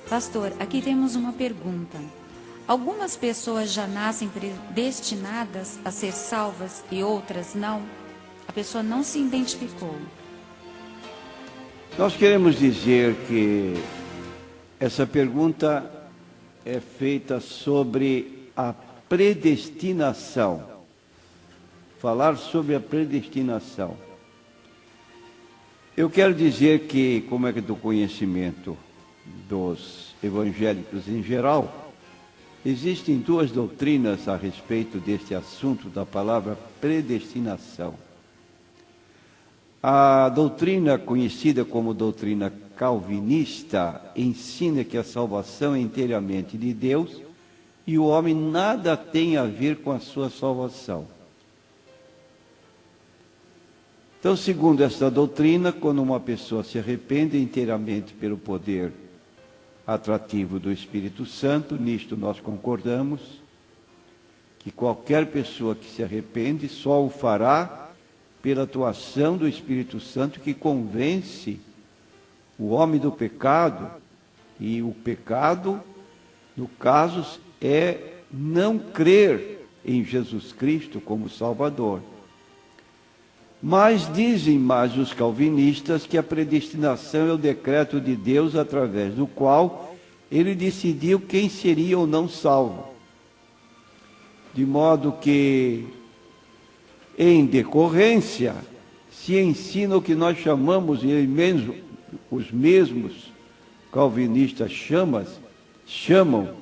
Pastor, aqui temos uma pergunta. Algumas pessoas já nascem predestinadas a ser salvas e outras não? A pessoa não se identificou. Nós queremos dizer que essa pergunta é feita sobre a predestinação. Falar sobre a predestinação. Eu quero dizer que, como é que do conhecimento dos evangélicos em geral, existem duas doutrinas a respeito deste assunto da palavra predestinação. A doutrina conhecida como doutrina calvinista ensina que a salvação é inteiramente de Deus e o homem nada tem a ver com a sua salvação. Então, segundo esta doutrina, quando uma pessoa se arrepende inteiramente pelo poder atrativo do Espírito Santo, nisto nós concordamos, que qualquer pessoa que se arrepende só o fará pela atuação do Espírito Santo que convence o homem do pecado, e o pecado, no caso, é não crer em Jesus Cristo como Salvador. Mas dizem mais os calvinistas que a predestinação é o decreto de Deus através do qual ele decidiu quem seria ou não salvo. De modo que, em decorrência, se ensina o que nós chamamos, e os mesmos calvinistas chamam,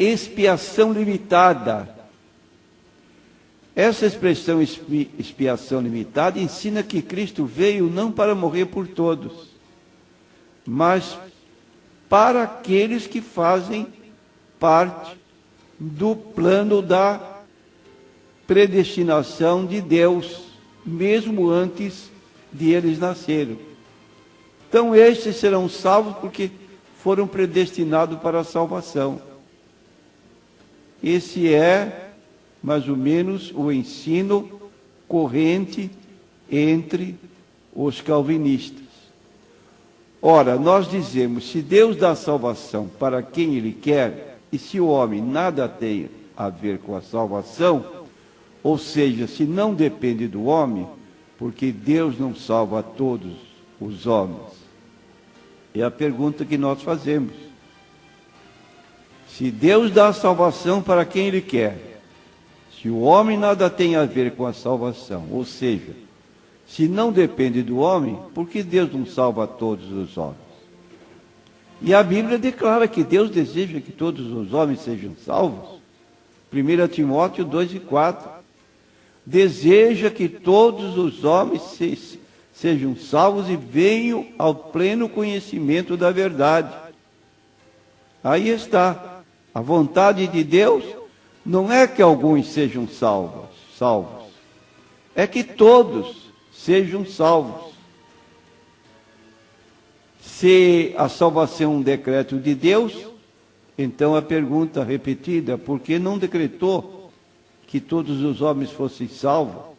expiação limitada. Essa expressão expiação limitada ensina que Cristo veio não para morrer por todos, mas para aqueles que fazem parte do plano da predestinação de Deus, mesmo antes de eles nascerem. Então estes serão salvos porque foram predestinados para a salvação. Esse é mais ou menos o ensino corrente entre os calvinistas. Ora, nós dizemos, se Deus dá salvação para quem Ele quer, e se o homem nada tem a ver com a salvação, ou seja, se não depende do homem, porque Deus não salva todos os homens. É a pergunta que nós fazemos. Se Deus dá salvação para quem Ele quer, se o homem nada tem a ver com a salvação, ou seja, se não depende do homem, por que Deus não salva todos os homens? E a Bíblia declara que Deus deseja que todos os homens sejam salvos. 1 Timóteo 2:4. Deseja que todos os homens sejam salvos e venham ao pleno conhecimento da verdade. Aí está. A vontade de Deus não é que alguns sejam salvos. É que todos sejam salvos. Se a salvação é um decreto de Deus, então a pergunta repetida, por que não decretou que todos os homens fossem salvos?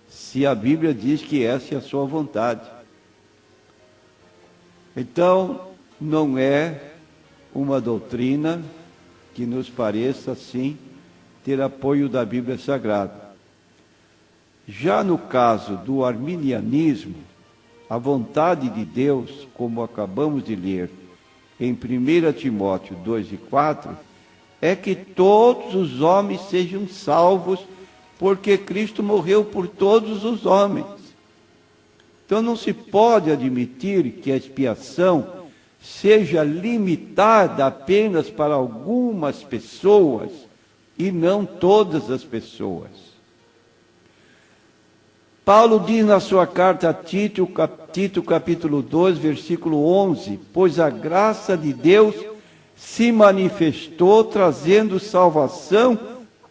Se a Bíblia diz que essa é a sua vontade. Então, não é uma doutrina que nos pareça, assim, ter apoio da Bíblia Sagrada. Já no caso do arminianismo, a vontade de Deus, como acabamos de ler em 1 Timóteo 2:4, é que todos os homens sejam salvos, porque Cristo morreu por todos os homens. Então não se pode admitir que a expiação seja limitada apenas para algumas pessoas e não todas as pessoas. Paulo diz na sua carta a Tito, capítulo 2, versículo 11, pois a graça de Deus se manifestou trazendo salvação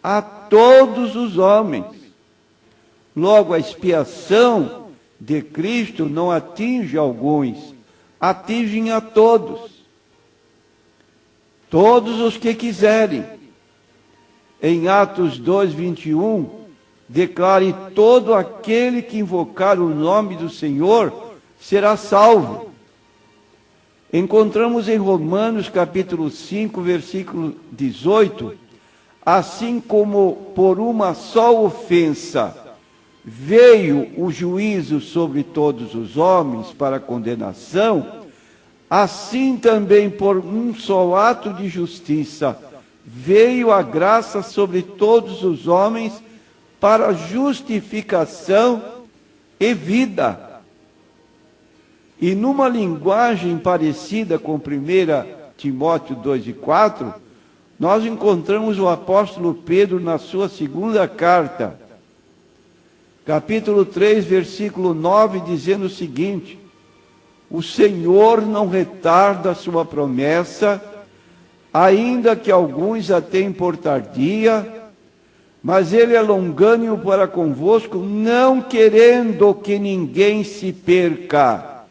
a todos os homens. Logo, a expiação de Cristo não atinge alguns, atingem a todos. Todos os que quiserem. Em Atos 2:21, declare: todo aquele que invocar o nome do Senhor será salvo. Encontramos em Romanos capítulo 5, versículo 18, assim como por uma só ofensa veio o juízo sobre todos os homens para condenação, assim também por um só ato de justiça veio a graça sobre todos os homens para justificação e vida. E numa linguagem parecida com 1 Timóteo 2:4, nós encontramos o apóstolo Pedro na sua segunda carta, capítulo 3, versículo 9, dizendo o seguinte: o Senhor não retarda a sua promessa, ainda que alguns a tenham por tardia, mas Ele é longânimo para convosco, não querendo que ninguém se perca,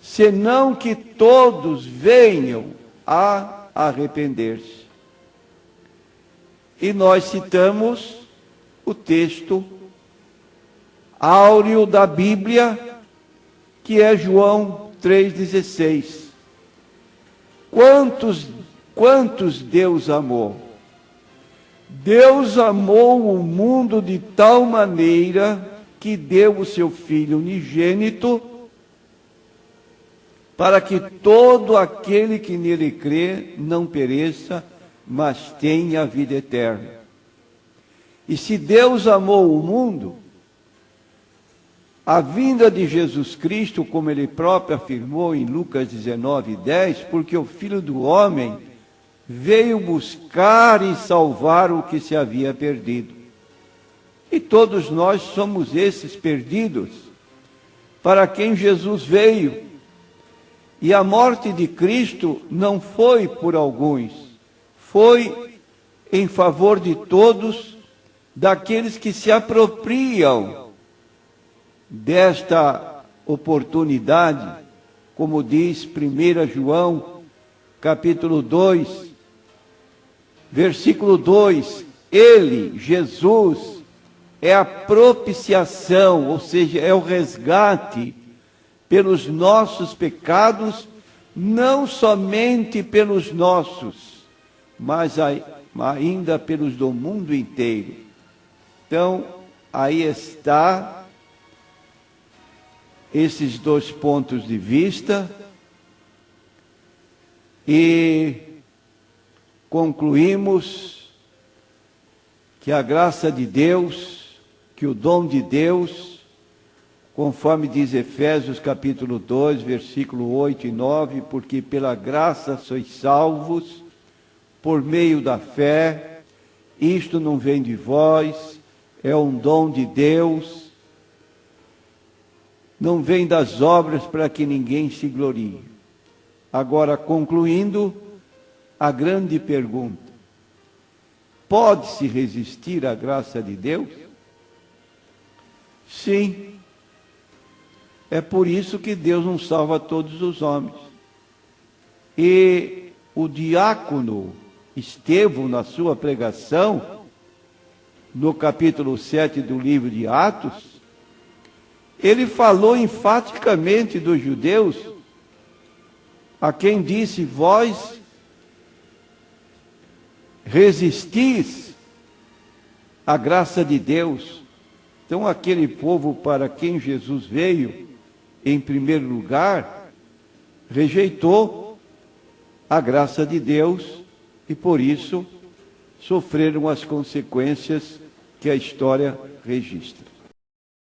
senão que todos venham a arrepender-se. E nós citamos o texto áureo da Bíblia, que é João 3,16. Quantos Deus amou? Deus amou o mundo de tal maneira que deu o seu Filho unigênito, para que todo aquele que nele crê não pereça, mas tenha a vida eterna. E se Deus amou o mundo, a vinda de Jesus Cristo, como Ele próprio afirmou em Lucas 19:10, porque o Filho do Homem veio buscar e salvar o que se havia perdido. E todos nós somos esses perdidos, para quem Jesus veio. E a morte de Cristo não foi por alguns, foi em favor de todos, daqueles que se apropriam desta oportunidade, como diz 1 João, capítulo 2, versículo 2, Ele, Jesus, é a propiciação, ou seja, é o resgate pelos nossos pecados, não somente pelos nossos, mas ainda pelos do mundo inteiro. Então, aí está esses dois pontos de vista, e concluímos que a graça de Deus, que o dom de Deus, conforme diz Efésios capítulo 2, versículo 8 e 9, porque pela graça sois salvos, por meio da fé, isto não vem de vós, é um dom de Deus, não vem das obras para que ninguém se glorie. Agora, concluindo, a grande pergunta: pode-se resistir à graça de Deus? Sim. É por isso que Deus não salva todos os homens. E o diácono Estevão, na sua pregação, no capítulo 7 do livro de Atos, ele falou enfaticamente dos judeus, a quem disse: vós resistis à graça de Deus. Então, aquele povo para quem Jesus veio, em primeiro lugar, rejeitou a graça de Deus e, por isso, sofreram as consequências que a história registra.